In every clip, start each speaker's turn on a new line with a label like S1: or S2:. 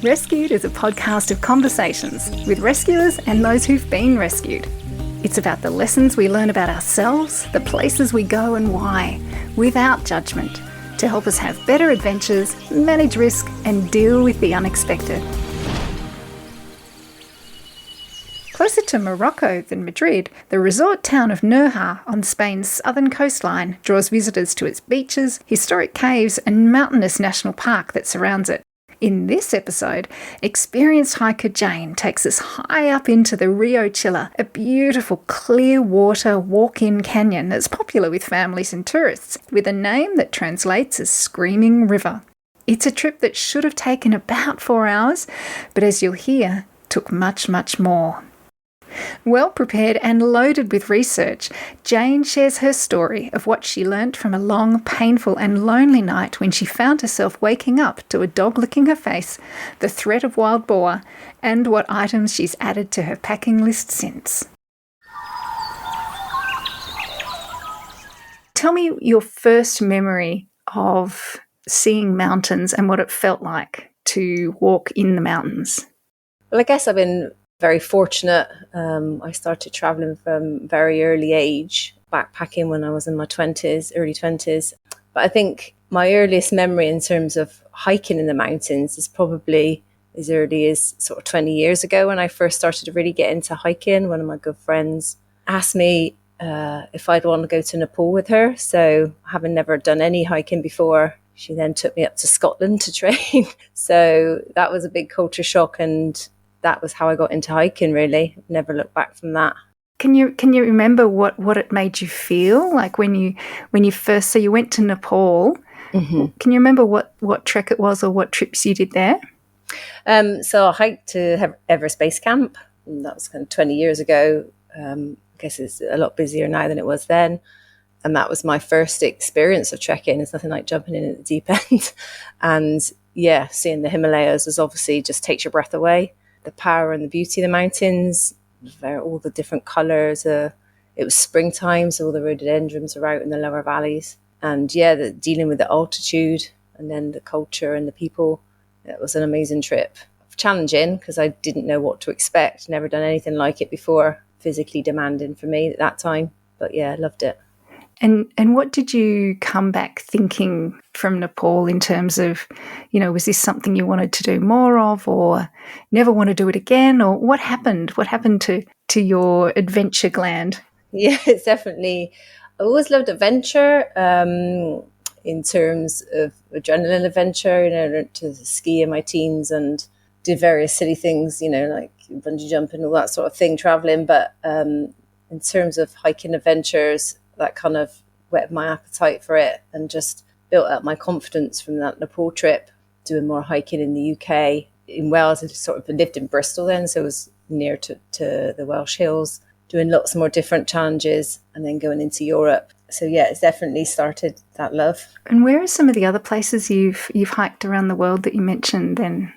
S1: Rescued is a podcast of conversations with rescuers and those who've been rescued. It's about the lessons we learn about ourselves, the places we go and why, without judgment, to help us have better adventures, manage risk and deal with the unexpected. Closer to Morocco than Madrid, the resort town of Nerja on Spain's southern coastline draws visitors to its beaches, historic caves and mountainous national park that surrounds it. In this episode, experienced hiker Jane takes us high up into the Rio Chilla, a beautiful clear water walk-in canyon that's popular with families and tourists, with a name that translates as Screaming River. It's a trip that should have taken about 4 hours, but as you'll hear, took much, much more. Well prepared and loaded with research, Jane shares her story of what she learnt from a long, painful and lonely night when she found herself waking up to a dog licking her face, the threat of wild boar, and what items she's added to her packing list since. Tell me your first memory of seeing mountains and what it felt like to walk in the mountains.
S2: Well, I guess I've been very fortunate. I started traveling from very early age, backpacking when I was in my early 20s. But I think my earliest memory in terms of hiking in the mountains is probably as early as sort of 20 years ago when I first started to really get into hiking. One of my good friends asked me if I'd want to go to Nepal with her. So having never done any hiking before, she then took me up to Scotland to train. So that was a big culture shock, and that was how I got into hiking, really. Never looked back from that.
S1: Can you remember what it made you feel like when you first, so you went to Nepal? Mm-hmm. Can you remember what trek it was or what trips you did there?
S2: So I hiked to Everest Base Camp. And that was kind of 20 years ago. I guess it's a lot busier now than it was then. And that was my first experience of trekking. It's nothing like jumping in at the deep end. And yeah, seeing the Himalayas is obviously just takes your breath away. The power and the beauty of the mountains, all the different colours. It was springtime, so all the rhododendrons are out in the lower valleys. And yeah, dealing with the altitude and then the culture and the people. It was an amazing trip. Challenging because I didn't know what to expect. Never done anything like it before. Physically demanding for me at that time. But yeah, I loved it.
S1: And what did you come back thinking from Nepal in terms of, was this something you wanted to do more of or never want to do it again? Or what happened? What happened to your adventure gland?
S2: Yeah, it's definitely, I always loved adventure in terms of adrenaline adventure. I learned to ski in my teens and did various silly things, like bungee jumping, all that sort of thing, traveling. But in terms of hiking adventures, that kind of whetted my appetite for it and just built up my confidence from that Nepal trip, doing more hiking in the UK. In Wales, I sort of lived in Bristol then, so it was near to the Welsh hills, doing lots more different challenges and then going into Europe. So yeah, it's definitely started that love.
S1: And where are some of the other places you've hiked around the world that you mentioned then?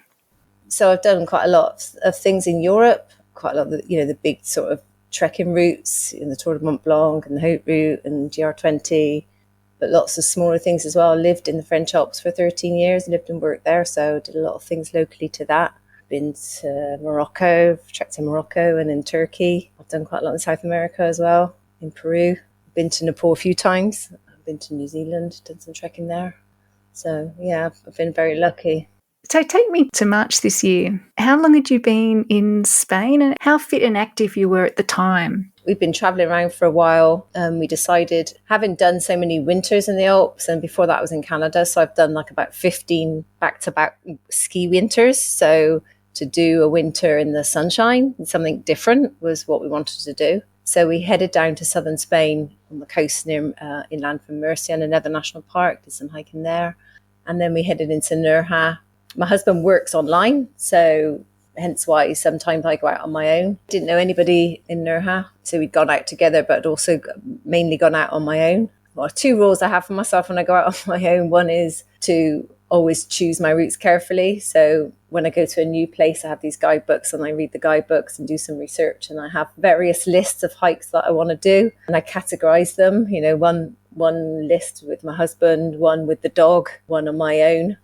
S2: So I've done quite a lot of things in Europe, quite a lot of the big sort of trekking routes in the Tour de Mont Blanc and the Haute Route and GR20, but lots of smaller things as well. I lived in the French Alps for 13 years, lived and worked there, so did a lot of things locally to that. Been to Morocco, trekked in Morocco and in Turkey. I've done quite a lot in South America as well, in Peru. Been to Nepal a few times. I've been to New Zealand, done some trekking there. So yeah, I've been very lucky.
S1: So take me to March this year. How long had you been in Spain and how fit and active you were at the time?
S2: We've been travelling around for a while. We decided, having done so many winters in the Alps, and before that I was in Canada, so I've done like about 15 back-to-back ski winters. So to do a winter in the sunshine, something different was what we wanted to do. So we headed down to southern Spain on the coast near inland from Murcia and another national park, did some hiking there. And then we headed into Nerja. My husband works online, so hence why sometimes I go out on my own. Didn't know anybody in Nerja, so we'd gone out together, but also mainly gone out on my own. Well, 2 rules I have for myself when I go out on my own. One is to always choose my routes carefully. So when I go to a new place, I have these guidebooks and I read the guidebooks and do some research, and I have various lists of hikes that I want to do, and I categorize them, one list with my husband, one with the dog, one on my own.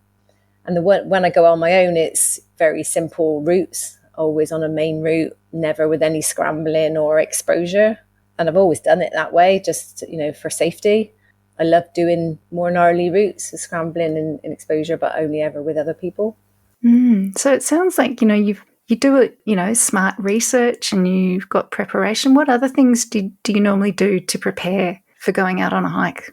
S2: And when I go on my own, it's very simple routes, always on a main route, never with any scrambling or exposure. And I've always done it that way, just, for safety. I love doing more gnarly routes, scrambling and exposure, but only ever with other people.
S1: So it sounds like, you do it, smart research and you've got preparation. What other things do you normally do to prepare for going out on a hike?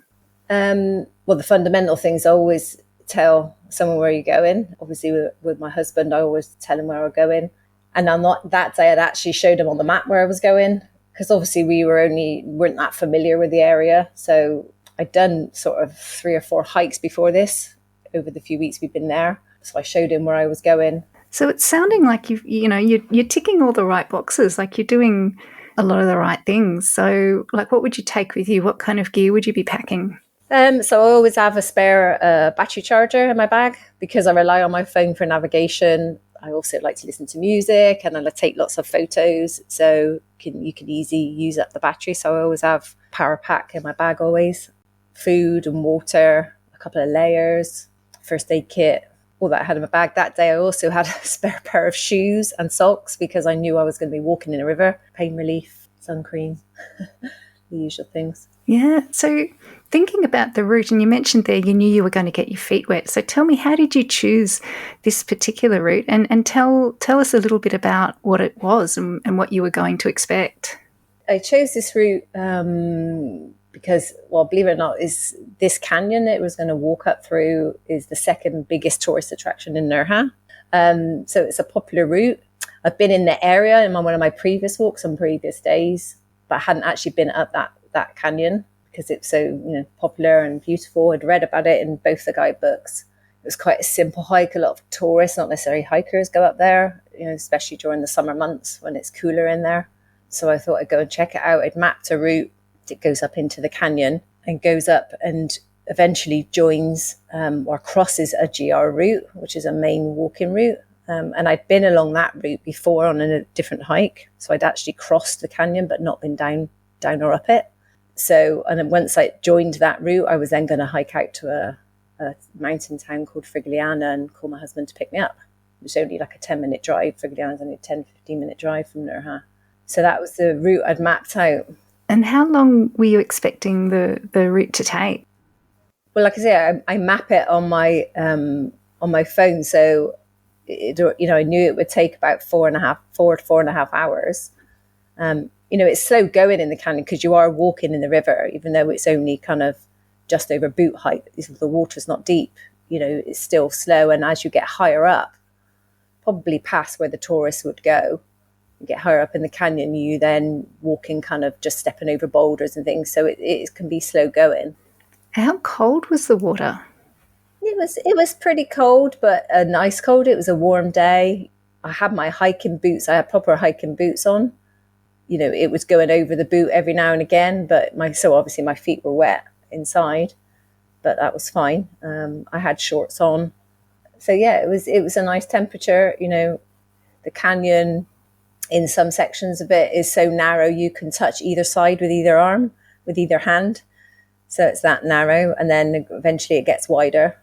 S2: Well, the fundamental things, I always tell someone where you're going. Obviously, with my husband, I always tell him where we're going. And on that day, I'd actually showed him on the map where I was going, because obviously we weren't that familiar with the area. So I'd done sort of 3 or 4 hikes before this over the few weeks we've been there. So I showed him where I was going.
S1: So it's sounding like you're ticking all the right boxes, like you're doing a lot of the right things. So like, what would you take with you? What kind of gear would you be packing?
S2: So I always have a spare battery charger in my bag, because I rely on my phone for navigation. I also like to listen to music, and I take lots of photos, so you can easily use up the battery. So I always have a power pack in my bag always. Food and water, a couple of layers, first aid kit, all that I had in my bag. That day I also had a spare pair of shoes and socks, because I knew I was going to be walking in a river. Pain relief, sun cream, the usual things.
S1: Yeah. So thinking about the route, and you mentioned there you knew you were going to get your feet wet. So tell me, how did you choose this particular route? And tell us a little bit about what it was and what you were going to expect.
S2: I chose this route because, well, believe it or not, is this canyon that it was going to walk up through is the second biggest tourist attraction in Nerja. So it's a popular route. I've been in the area in one of my previous walks on previous days, but I hadn't actually been up that canyon, because it's so popular and beautiful. I'd read about it in both the guidebooks. It was quite a simple hike. A lot of tourists, not necessarily hikers, go up there, especially during the summer months when it's cooler in there. So I thought I'd go and check it out. I'd mapped a route that goes up into the canyon and goes up and eventually joins or crosses a GR route, which is a main walking route. And I'd been along that route before on a different hike. So I'd actually crossed the canyon, but not been down or up it. So, and then once I joined that route, I was then going to hike out to a mountain town called Frigliana and call my husband to pick me up. It was only like a 10-minute drive. Frigliana's only a 10-15-minute drive from Nerja. So that was the route I'd mapped out.
S1: And how long were you expecting the route to take?
S2: Well, like I say, I map it on my phone. So, I knew it would take about 4 to 4.5 hours. It's slow going in the canyon because you are walking in the river, even though it's only kind of just over boot height. The water's not deep, it's still slow. And as you get higher up, probably past where the tourists would go, you get higher up in the canyon, you then walking kind of just stepping over boulders and things. So it can be slow going.
S1: How cold was the water?
S2: It was pretty cold, but a nice cold. It was a warm day. I had my hiking boots. I had proper hiking boots on. It was going over the boot every now and again, so obviously my feet were wet inside, but that was fine. I had shorts on. So yeah, it was a nice temperature. The canyon in some sections of it is so narrow you can touch either side with either arm, with either hand. So it's that narrow, and then eventually it gets wider.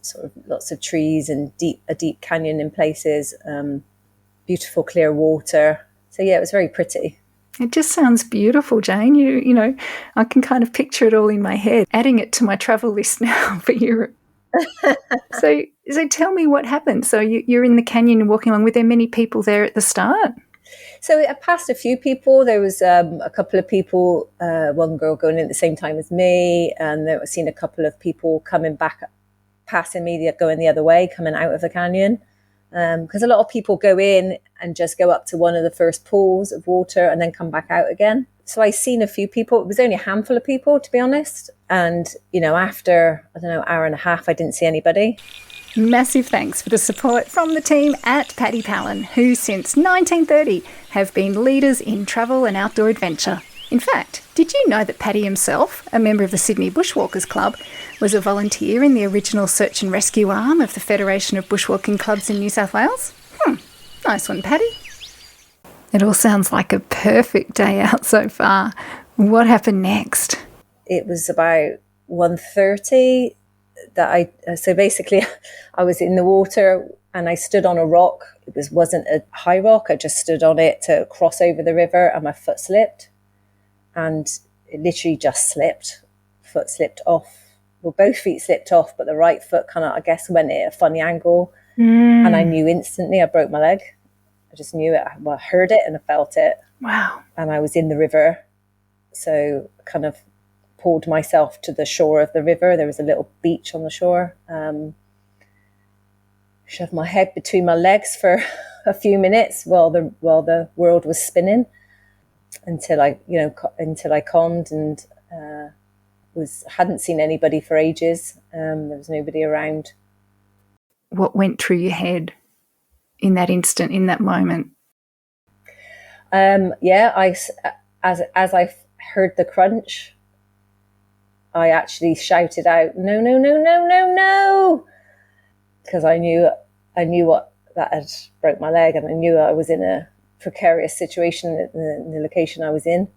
S2: Sort of lots of trees and a deep canyon in places, beautiful clear water. So yeah, it was very pretty.
S1: It just sounds beautiful, Jane. I can kind of picture it all in my head, adding it to my travel list now for Europe. So tell me what happened. So you're in the canyon and walking along. Were there many people there at the start?
S2: So I passed a few people. There was a couple of people, one girl going in at the same time as me, and I've seen a couple of people coming back, passing me, going the other way, coming out of the canyon. Because a lot of people go in and just go up to one of the first pools of water and then come back out again. So I seen a few people. It was only a handful of people, to be honest. And, after, hour and a half, I didn't see anybody.
S1: Massive thanks for the support from the team at Paddy Palin, who since 1930 have been leaders in travel and outdoor adventure. In fact, did you know that Paddy himself, a member of the Sydney Bushwalkers Club, was a volunteer in the original search and rescue arm of the Federation of Bushwalking Clubs in New South Wales? Nice one, Paddy. It all sounds like a perfect day out so far. What happened next?
S2: It was about 1:30. so basically I was in the water and I stood on a rock. Wasn't a high rock. I just stood on it to cross over the river, and my foot slipped, and it literally just slipped. Foot slipped off. Well, both feet slipped off, but the right foot kind of, I guess, went at a funny angle. And I knew instantly I broke my leg. I just knew it. I heard it and I felt it.
S1: Wow.
S2: And I was in the river. So kind of pulled myself to the shore of the river. There was a little beach on the shore. Shoved my head between my legs for a few minutes while the world was spinning, until I calmed and hadn't seen anybody for ages. There was nobody around.
S1: What went through your head in that instant, in that moment?
S2: As I heard the crunch, I actually shouted out, "No, no, no, no, no, no," because I knew what that had broke my leg, and I knew I was in a precarious situation in the location I was in.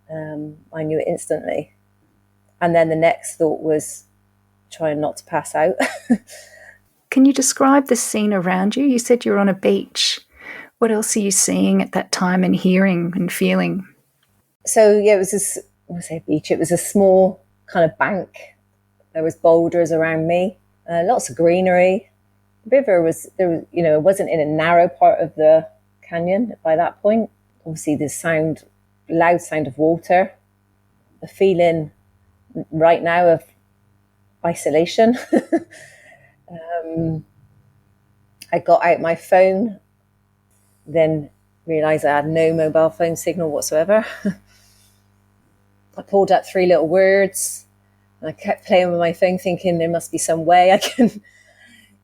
S2: I knew it instantly. And then the next thought was trying not to pass out.
S1: Can you describe the scene around you? You said you're on a beach. What else are you seeing at that time and hearing and feeling?
S2: So yeah, it was this, I say beach, it was a small kind of bank. There was boulders around me, lots of greenery. The river it wasn't in a narrow part of the canyon by that point. Obviously the loud sound of water, the feeling right now of isolation. I got out my phone, then realised I had no mobile phone signal whatsoever. I pulled out 3 little words, and I kept playing with my phone thinking there must be some way I can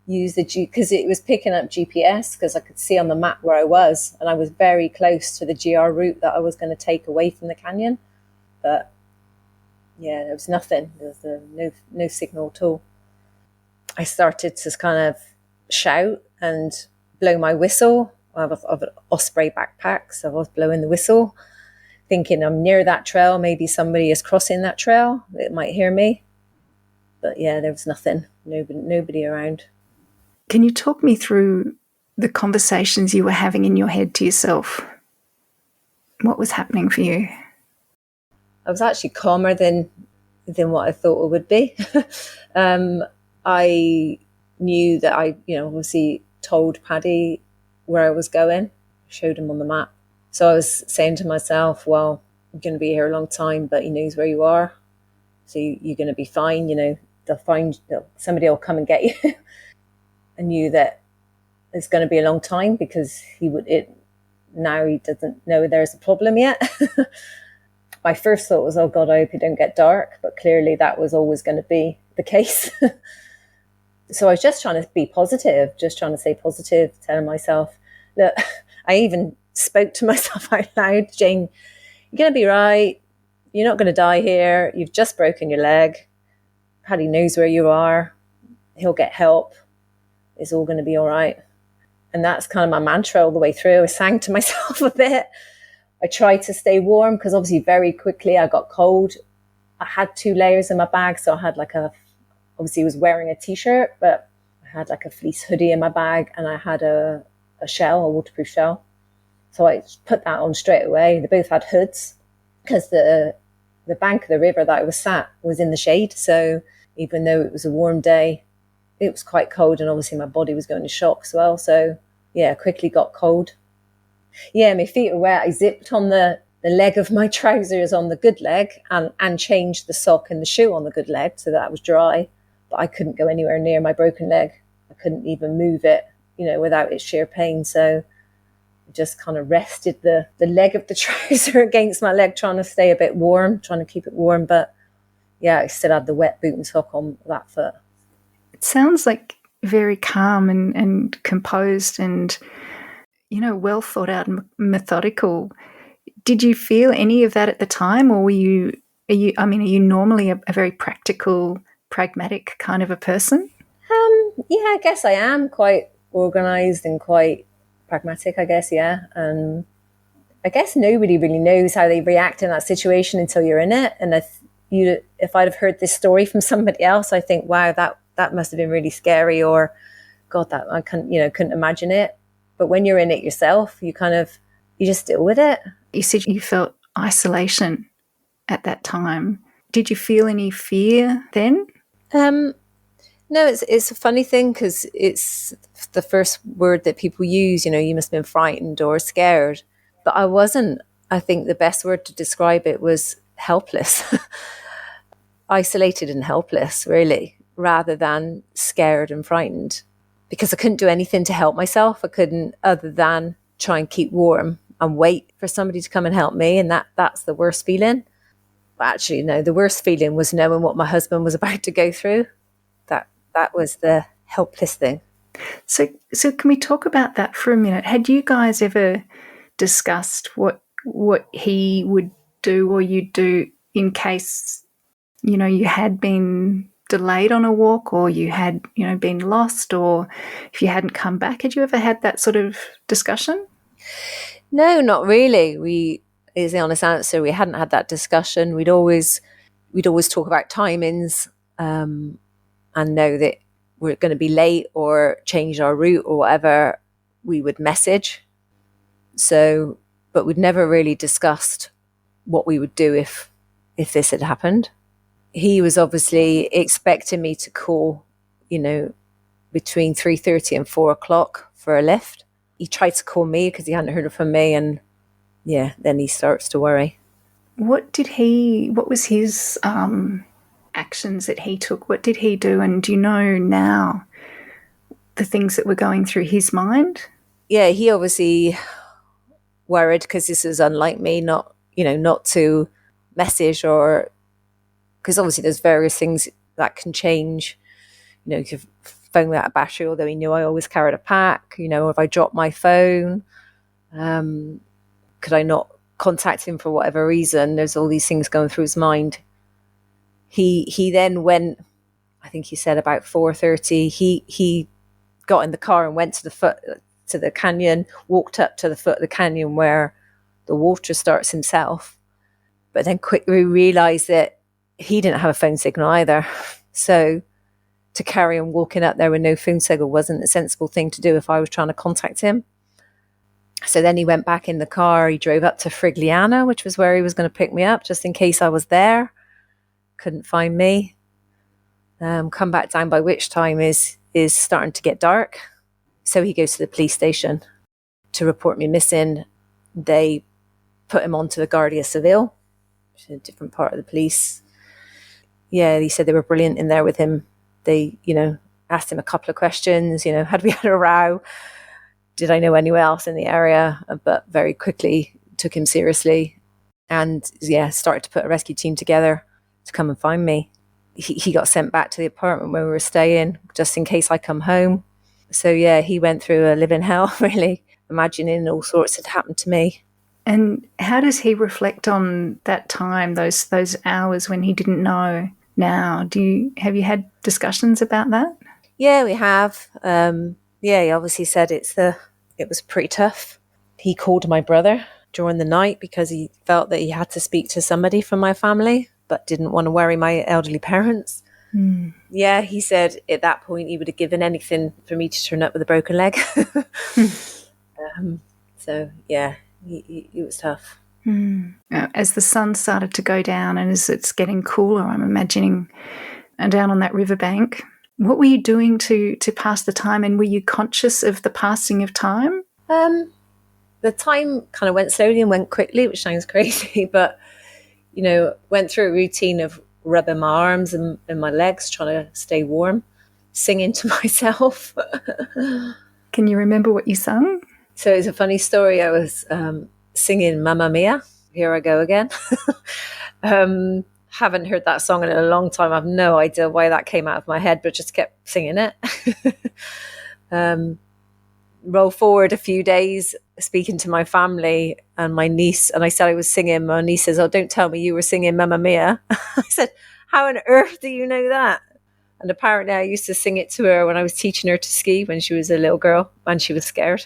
S2: use because it was picking up GPS, because I could see on the map where I was, and I was very close to the GR route that I was going to take away from the canyon. But yeah, there was nothing. There was no signal at all. I started to kind of shout and blow my whistle. I have an Osprey backpack, so I was blowing the whistle, thinking I'm near that trail. Maybe somebody is crossing that trail that might hear me. But yeah, there was nothing. Nobody around.
S1: Can you talk me through the conversations you were having in your head to yourself? What was happening for you?
S2: I was actually calmer than what I thought it would be. I knew that I, obviously told Paddy where I was going, showed him on the map. So I was saying to myself, well, I'm going to be here a long time, but he knows where you are. So you're going to be fine. Somebody will come and get you. I knew that it's going to be a long time because now he doesn't know there's a problem yet. My first thought was, oh God, I hope it don't get dark. But clearly that was always going to be the case. So I was just trying to be positive, just trying to stay positive, telling myself, look, I even spoke to myself out loud, Jane, you're going to be right. You're not going to die here. You've just broken your leg. Paddy knows where you are. He'll get help. It's all going to be all right. And that's kind of my mantra all the way through. I sang to myself a bit. I tried to stay warm because obviously very quickly I got cold. I had 2 layers in my bag. So I had obviously was wearing a t-shirt, but I had like a fleece hoodie in my bag, and I had a waterproof shell. So I put that on straight away. They both had hoods because the bank of the river that I was sat was in the shade. So even though it was a warm day, it was quite cold, and obviously my body was going to shock as well. So yeah, quickly got cold. Yeah, my feet were wet. I zipped on the leg of my trousers on the good leg and changed the sock and the shoe on the good leg so that was dry. But I couldn't go anywhere near my broken leg. I couldn't even move it, without its sheer pain. So I just kind of rested the leg of the trouser against my leg, trying to stay a bit warm, trying to keep it warm. But yeah, I still had the wet boot and sock on that foot.
S1: It sounds like very calm and composed and, well thought out and methodical. Did you feel any of that at the time, or are you normally a very practical, pragmatic kind of a person?
S2: Yeah, I guess I am quite organised and quite pragmatic, I guess, yeah. I guess nobody really knows how they react in that situation until you're in it. And if I'd have heard this story from somebody else, I think, wow, that must have been really scary, or God, that I couldn't imagine it. But when you're in it yourself, you just deal with it.
S1: You said you felt isolation at that time. Did you feel any fear then?
S2: No, it's a funny thing because it's the first word that people use. You must have been frightened or scared, but I wasn't. I think the best word to describe it was helpless, isolated and helpless, really, rather than scared and frightened, because I couldn't do anything to help myself. I couldn't, other than try and keep warm and wait for somebody to come and help me, and that's the worst feeling. But actually, no, the worst feeling was knowing what my husband was about to go through. That was the helpless thing.
S1: So can we talk about that for a minute? Had you guys ever discussed what he would do or you'd do in case, you had been delayed on a walk, or you had, been lost, or if you hadn't come back? Had you ever had that sort of discussion?
S2: No, not really. Is the honest answer. We hadn't had that discussion. We'd always talk about timings, and know that we're going to be late or change our route or whatever. We would message. So, but we'd never really discussed what we would do if this had happened. He was obviously expecting me to call, between 3:30 and 4 o'clock for a lift. He tried to call me because he hadn't heard from me, and then he starts to worry.
S1: What was his actions that he took? What did he do? And do you know now the things that were going through his mind?
S2: Yeah, he obviously worried because this is unlike me, not to message, or because obviously there's various things that can change. You could phone without a battery, although he knew I always carried a pack. If I dropped my phone, could I not contact him for whatever reason? There's all these things going through his mind. He then went, I think he said about 4:30, he got in the car and went to the canyon, walked up to the foot of the canyon where the water starts himself, but then quickly realized that he didn't have a phone signal either. So to carry on walking up there with no phone signal wasn't a sensible thing to do if I was trying to contact him. So then he went back in the car. He drove up to Frigliana, which was where he was going to pick me up, just in case I was there. Couldn't find me. Come back down, by which time is starting to get dark. So he goes to the police station to report me missing. They put him onto the Guardia Civil, which is a different part of the police. Yeah, he said they were brilliant in there with him. They, asked him a couple of questions. Had we had a row? Did I know anyone else in the area? But very quickly took him seriously, and started to put a rescue team together to come and find me. He got sent back to the apartment where we were staying, just in case I come home. So he went through a living hell, really, imagining all sorts had happened to me.
S1: And how does he reflect on that time, those hours when he didn't know? Now, have you had discussions about that?
S2: Yeah, we have. He obviously said it was pretty tough. He called my brother during the night because he felt that he had to speak to somebody from my family, but didn't want to worry my elderly parents.
S1: Mm.
S2: Yeah, he said at that point he would have given anything for me to turn up with a broken leg. It was tough.
S1: Mm. As the sun started to go down and as it's getting cooler, I'm imagining, and down on that riverbank, what were you doing to pass the time, and were you conscious of the passing of time?
S2: The time kind of went slowly and went quickly, which sounds crazy, but went through a routine of rubbing my arms and my legs, trying to stay warm, singing to myself.
S1: Can you remember what you sung?
S2: So it's a funny story. I was singing Mamma Mia, Here I Go Again. Haven't heard that song in a long time. I have no idea why that came out of my head, but just kept singing it. Roll forward a few days, speaking to my family and my niece, and I said I was singing. My niece says, "Oh, don't tell me you were singing Mamma Mia." I said, "How on earth do you know that?" And apparently I used to sing it to her when I was teaching her to ski when she was a little girl and she was scared.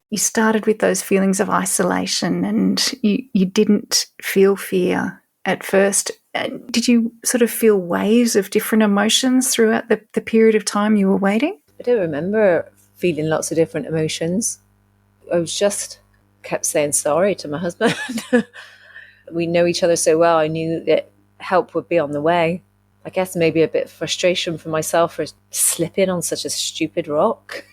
S1: you started with those feelings of isolation and you didn't feel fear at first. Did you sort of feel waves of different emotions throughout the period of time you were waiting?
S2: I don't remember feeling lots of different emotions. I was just kept saying sorry to my husband. We know each other so well. I knew that help would be on the way. I guess maybe a bit of frustration for myself for slipping on such a stupid rock.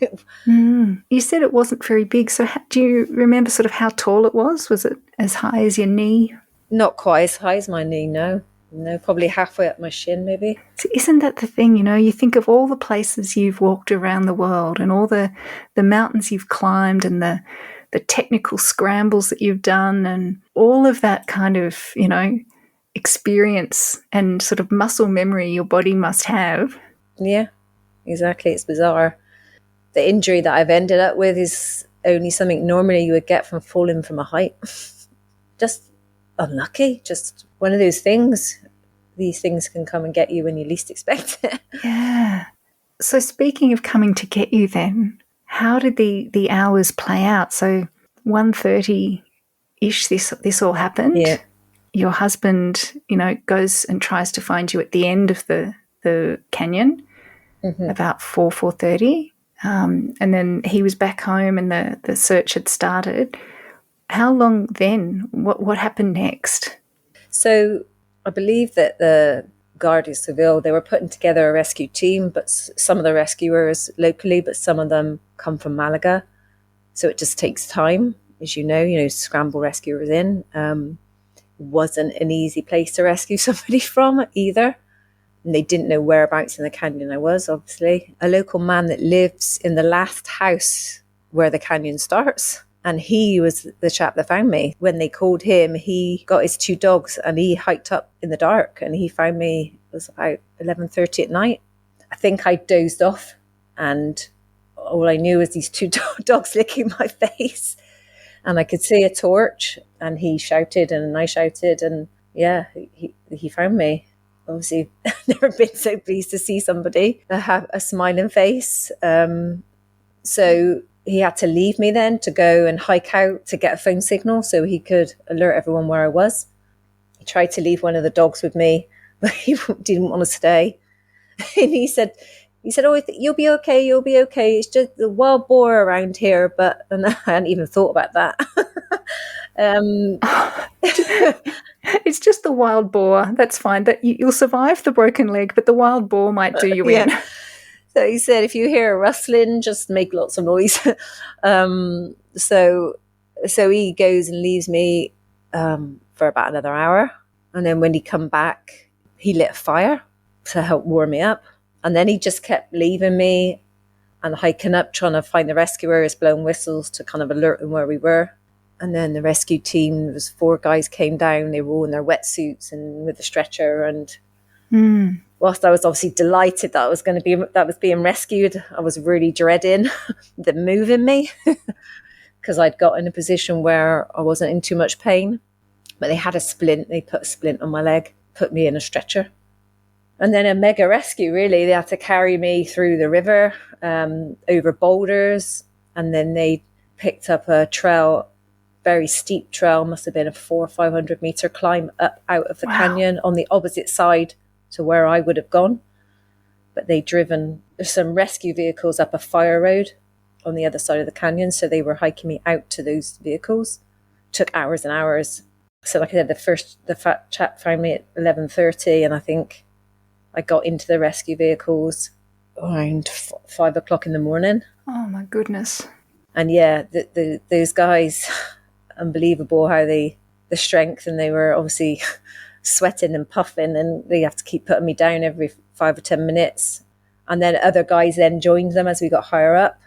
S1: You said it wasn't very big. So do you remember sort of how tall it was? Was it as high as your knee?
S2: Not quite as high as my knee, no. No, probably halfway up my shin, maybe.
S1: So isn't that the thing, you think of all the places you've walked around the world and all the mountains you've climbed and the technical scrambles that you've done and all of that kind of, experience and sort of muscle memory your body must have.
S2: Yeah, exactly. It's bizarre. The injury that I've ended up with is only something normally you would get from falling from a height. Just unlucky. Just one of those things. These things can come and get you when you least expect it.
S1: Yeah. So speaking of coming to get you then, how did the hours play out? So 1:30-ish this all happened.
S2: Yeah.
S1: Your husband, goes and tries to find you at the end of the canyon, about 4:30. And then he was back home and the search had started. How long then? What happened next?
S2: So I believe that the Guardia Civil, they were putting together a rescue team, but some of the rescuers locally, but some of them come from Malaga. So it just takes time, as you know, scramble rescuers in. Wasn't an easy place to rescue somebody from either. And they didn't know whereabouts in the canyon I was, obviously. A local man that lives in the last house where the canyon starts. And he was the chap that found me. When they called him, he got his 2 dogs and he hiked up in the dark and he found me. It was about 11:30 at night. I think I dozed off and all I knew was these 2 dogs licking my face. And I could see a torch and he shouted and I shouted and yeah, he found me. Obviously, I've never been so pleased to see somebody have a smiling face. So he had to leave me then to go and hike out to get a phone signal so he could alert everyone where I was. He tried to leave one of the dogs with me, but he didn't want to stay. And he said, "Oh, you'll be okay. You'll be okay. It's just the wild boar around here." And I hadn't even thought about that.
S1: It's just the wild boar. That's fine. That you'll survive the broken leg, but the wild boar might do you in.
S2: So he said, if you hear a rustling, just make lots of noise. So he goes and leaves me for about another hour. And then when he come back, he lit a fire to help warm me up. And then he just kept leaving me and hiking up, trying to find the rescuers, blowing whistles to kind of alert them where we were. And then the rescue team, there was 4 guys came down. They were all in their wetsuits and with a stretcher. And whilst I was obviously delighted that I was being rescued, I was really dreading them moving me because I'd got in a position where I wasn't in too much pain. But they had a splint. They put a splint on my leg, put me in a stretcher. And then a mega rescue, really. They had to carry me through the river, over boulders. And then they picked up a trail, very steep trail, must have been a 400 or 500 meter climb up out of the canyon on the opposite side to where I would have gone. But they'd driven some rescue vehicles up a fire road on the other side of the canyon. So they were hiking me out to those vehicles. Took hours and hours. So like I said, the fat chap found me at 11:30 and I think I got into the rescue vehicles around 5 o'clock in the morning.
S1: Oh my goodness.
S2: And yeah, those guys, unbelievable how the strength, and they were obviously sweating and puffing and they have to keep putting me down every 5 or 10 minutes. And then other guys then joined them as we got higher up.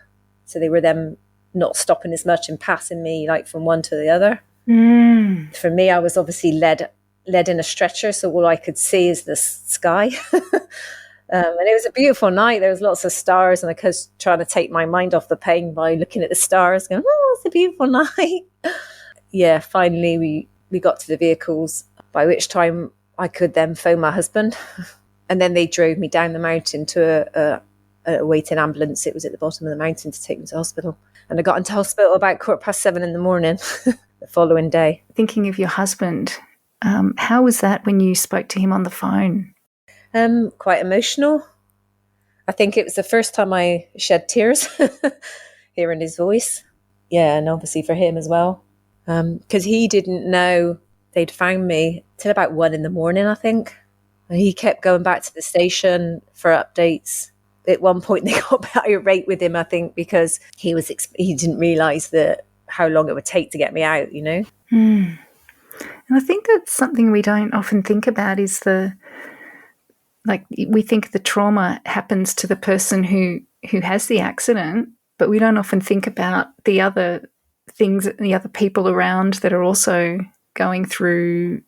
S2: So they were then not stopping as much and passing me like from one to the other. For me, I was obviously led in a stretcher, so all I could see is the sky. And it was a beautiful night. There was lots of stars, and I was trying to take my mind off the pain by looking at the stars, going, "Oh, it's a beautiful night." Yeah, finally we got to the vehicles, by which time I could then phone my husband. And then they drove me down the mountain to a waiting ambulance. It was at the bottom of the mountain to take me to hospital. And I got into hospital about 7:15 in the morning the following day.
S1: Thinking of your husband, how was that when you spoke to him on the phone?
S2: Quite emotional. I think it was the first time I shed tears hearing his voice. Yeah, and obviously for him as well. Because he didn't know they'd found me till about 1 a.m, I think. And he kept going back to the station for updates. At one point, they got a bit irate with him, I think, because he didn't realise how long it would take to get me out, you know?
S1: And I think that's something we don't often think about is we think the trauma happens to the person who has the accident, but we don't often think about the other things, the other people around that are also going through,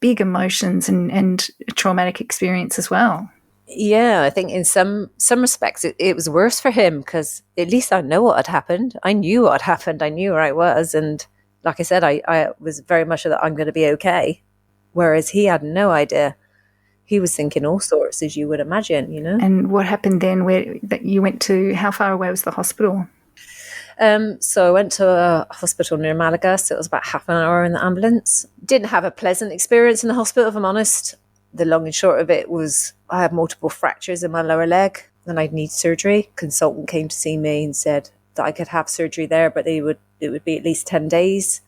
S1: big emotions and traumatic experience as well.
S2: Yeah, I think in some respects it was worse for him because at least I know what had happened. I knew what had happened. I knew where I was. And like I said, I was very much that I'm going to be okay. Whereas he had no idea. He was thinking all sorts, as you would imagine,
S1: And what happened then that you went to, how far away was the hospital?
S2: So I went to a hospital near Malaga, so it was about half an hour in the ambulance. Didn't have a pleasant experience in the hospital, if I'm honest. The long and short of it was I had multiple fractures in my lower leg and I'd need surgery. Consultant came to see me and said that I could have surgery there, but it would be at least 10 days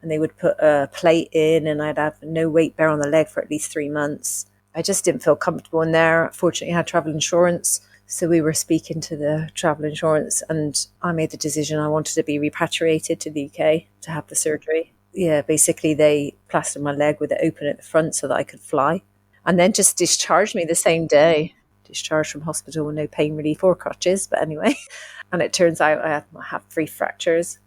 S2: and they would put a plate in and I'd have no weight bear on the leg for at least 3 months. I just didn't feel comfortable in there. Fortunately, I had travel insurance. So we were speaking to the travel insurance and I made the decision I wanted to be repatriated to the UK to have the surgery. Yeah, basically they plastered my leg with it open at the front so that I could fly. And then just discharged me the same day. Discharged from hospital with no pain relief or crutches, but anyway. And it turns out I have 3 fractures,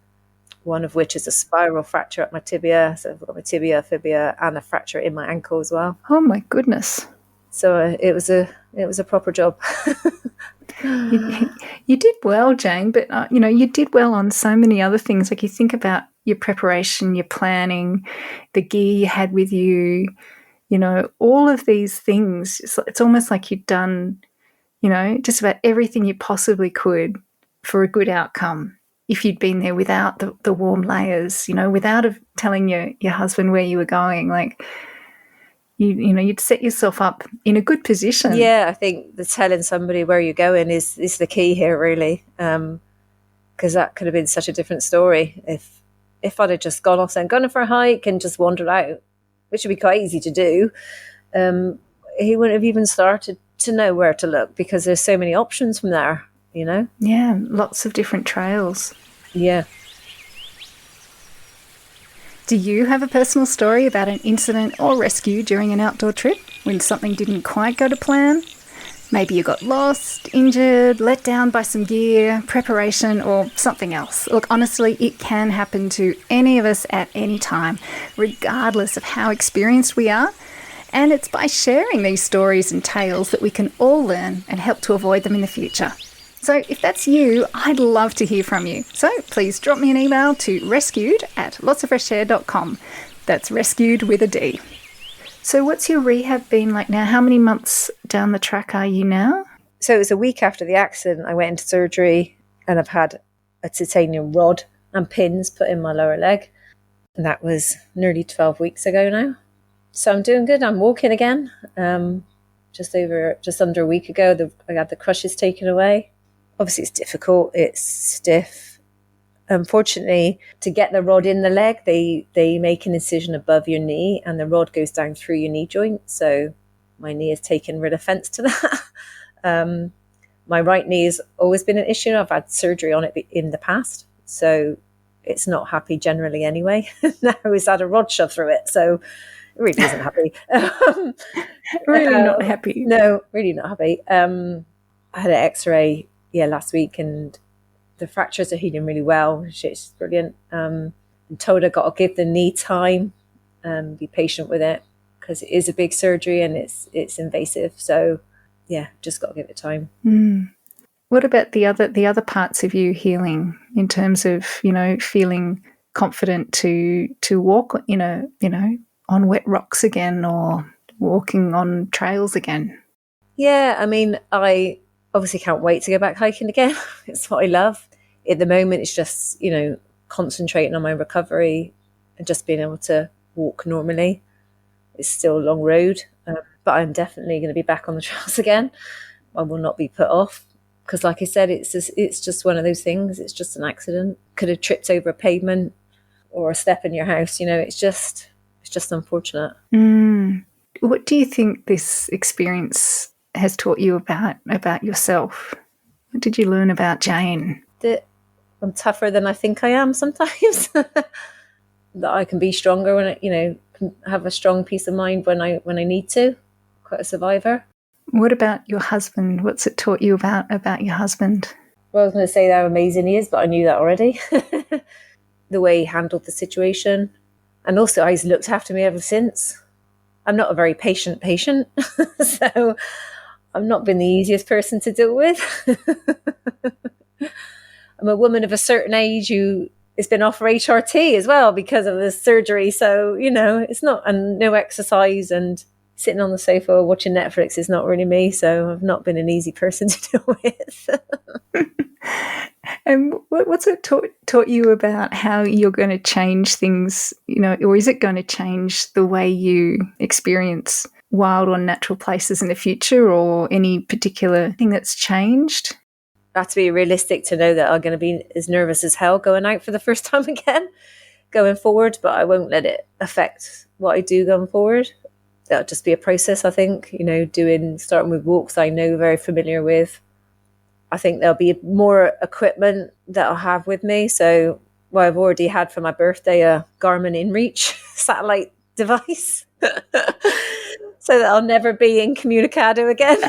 S2: one of which is a spiral fracture at my tibia. So I've got my tibia, fibia, and a fracture in my ankle as well.
S1: Oh my goodness.
S2: So it was a proper job.
S1: You did well, Jane, but you did well on so many other things. Like you think about your preparation, your planning, the gear you had with you, all of these things. It's almost like you'd done, just about everything you possibly could for a good outcome. If you'd been there without the warm layers, without telling your husband where you were going, like you'd set yourself up in a good position.
S2: Yeah, I think the telling somebody where you're going is the key here, really, because that could have been such a different story if I'd have just gone off saying going for a hike and just wandered out, which would be quite easy to do. He wouldn't have even started to know where to look because there's so many options from there,
S1: Yeah, lots of different trails.
S2: Yeah.
S1: Do you have a personal story about an incident or rescue during an outdoor trip when something didn't quite go to plan? Maybe you got lost, injured, let down by some gear, preparation, or something else. Look, honestly, it can happen to any of us at any time, regardless of how experienced we are. And it's by sharing these stories and tales that we can all learn and help to avoid them in the future. So if that's you, I'd love to hear from you. So please drop me an email to rescued@lotsoffreshair.com. That's rescued with a D. So what's your rehab been like now? How many months down the track are you now?
S2: So it was a week after the accident. I went into surgery and I've had a titanium rod and pins put in my lower leg. And that was nearly 12 weeks ago now. So I'm doing good. I'm walking again. Just under a week ago, I had the crutches taken away. Obviously, it's difficult. It's stiff. Unfortunately, to get the rod in the leg, they make an incision above your knee and the rod goes down through your knee joint. So my knee has taken real offence to that. My right knee has always been an issue. I've had surgery on it in the past. So it's not happy generally anyway. Now it's had a rod shoved through it. So it really isn't happy.
S1: Really not happy.
S2: No, really not happy. I had an x-ray last week and the fractures are healing really well, which is brilliant. I'm told I got to give the knee time and be patient with it because it is a big surgery and it's invasive. So just got to give it time.
S1: What about the other parts of you healing in terms of, feeling confident to walk, on wet rocks again or walking on trails again?
S2: Yeah, I mean, I obviously can't wait to go back hiking again. It's what I love. At the moment, it's just, concentrating on my recovery and just being able to walk normally. It's still a long road, but I'm definitely going to be back on the trails again. I will not be put off because, like I said, it's just one of those things. It's just an accident. Could have tripped over a pavement or a step in your house. It's just unfortunate.
S1: What do you think this experience has taught you about yourself? What did you learn about Jane?
S2: That I'm tougher than I think I am sometimes. That I can be stronger when can have a strong peace of mind when I need to. Quite a survivor.
S1: What about your husband? What's it taught you about your husband?
S2: Well, I was going to say how amazing he is, but I knew that already. The way he handled the situation. And also, he's looked after me ever since. I'm not a very patient, so I've not been the easiest person to deal with. I'm a woman of a certain age who has been off for HRT as well because of this surgery. So, it's not, and no exercise and sitting on the sofa watching Netflix is not really me. So I've not been an easy person to deal with.
S1: And what's it taught you about how you're going to change things, or is it going to change the way you experience wild or natural places in the future, or any particular thing that's changed?
S2: I have to be realistic to know that I'm going to be as nervous as hell going out for the first time again, going forward, but I won't let it affect what I do going forward. That'll just be a process, I think, starting with walks I know very familiar with. I think there'll be more equipment that I'll have with me. So I've already had for my birthday a Garmin InReach satellite device. So that I'll never be incommunicado again.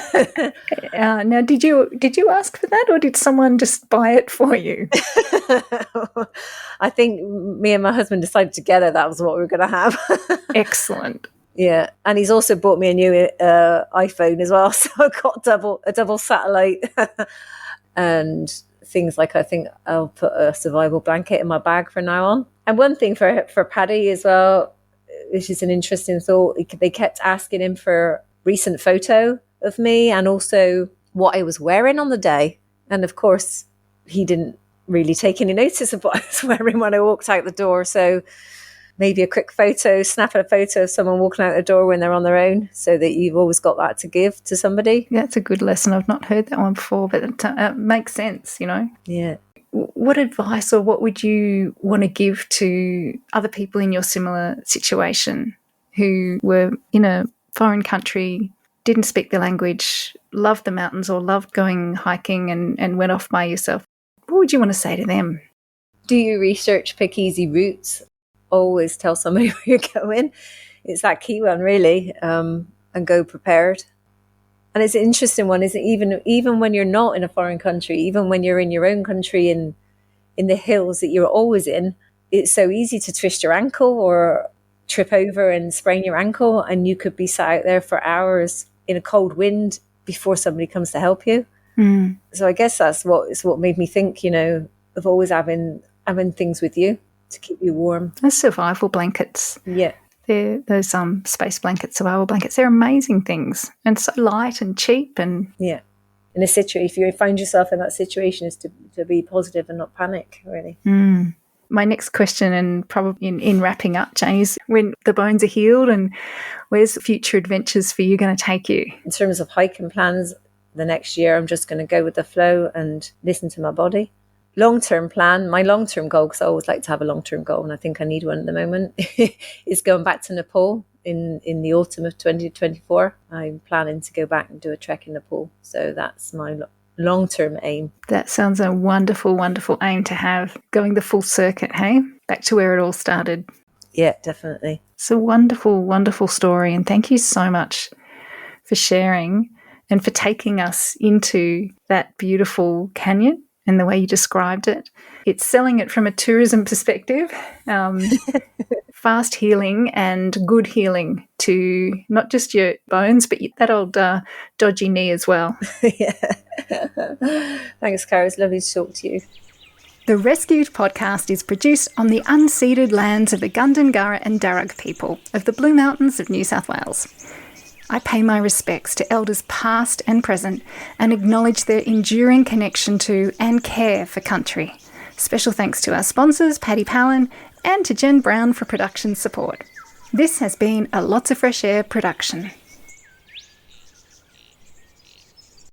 S1: Now, did you ask for that, or did someone just buy it for you?
S2: I think me and my husband decided together that was what we were going to have.
S1: Excellent.
S2: Yeah, and he's also bought me a new iPhone as well, so I've got a double satellite and things like, I think I'll put a survival blanket in my bag from now on. And one thing for Paddy as well, which is an interesting thought, they kept asking him for recent photo of me and also what I was wearing on the day. And of course, he didn't really take any notice of what I was wearing when I walked out the door. So maybe a quick photo, snap a photo of someone walking out the door when they're on their own, so that you've always got that to give to somebody.
S1: Yeah, that's a good lesson. I've not heard that one before, but it makes sense,
S2: Yeah.
S1: What advice or what would you want to give to other people in your similar situation who were in a foreign country, didn't speak the language, loved the mountains or loved going hiking and went off by yourself? What would you want to say to them?
S2: Do your research, pick easy routes. Always tell somebody where you're going. It's that key one, really, and go prepared. And it's an interesting one, isn't it? Even when you're not in a foreign country, even when you're in your own country in the hills that you're always in, it's so easy to twist your ankle or trip over and sprain your ankle, and you could be sat out there for hours in a cold wind before somebody comes to help you. So I guess that's what made me think, of always having things with you to keep you warm.
S1: Those survival blankets.
S2: Yeah.
S1: Those space blankets, survival blankets, they're amazing things and so light and cheap. And
S2: yeah, in a situation, if you find yourself in that situation, is to be positive and not panic, really.
S1: My next question, and probably in wrapping up, Jane, is when the bones are healed, and where's the future adventures for you going to take you?
S2: In terms of hiking plans, the next year I'm just going to go with the flow and listen to my body. Long-term plan, my long-term goal, because I always like to have a long-term goal, and I think I need one at the moment, is going back to Nepal in the autumn of 2024. I'm planning to go back and do a trek in Nepal. So that's my long-term aim.
S1: That sounds a wonderful, wonderful aim to have, going the full circuit, hey? Back to where it all started.
S2: Yeah, definitely.
S1: It's a wonderful, wonderful story, and thank you so much for sharing and for taking us into that beautiful canyon and the way you described it. It's selling it from a tourism perspective, fast healing and good healing to not just your bones, but that old dodgy knee as well.
S2: Yeah. Thanks, Cara. It's lovely to talk to you.
S1: The Rescued podcast is produced on the unceded lands of the Gundungurra and Darug people of the Blue Mountains of New South Wales. I pay my respects to elders past and present and acknowledge their enduring connection to and care for country. Special thanks to our sponsors, Paddy Palin, and to Jen Brown for production support. This has been a Lots of Fresh Air production.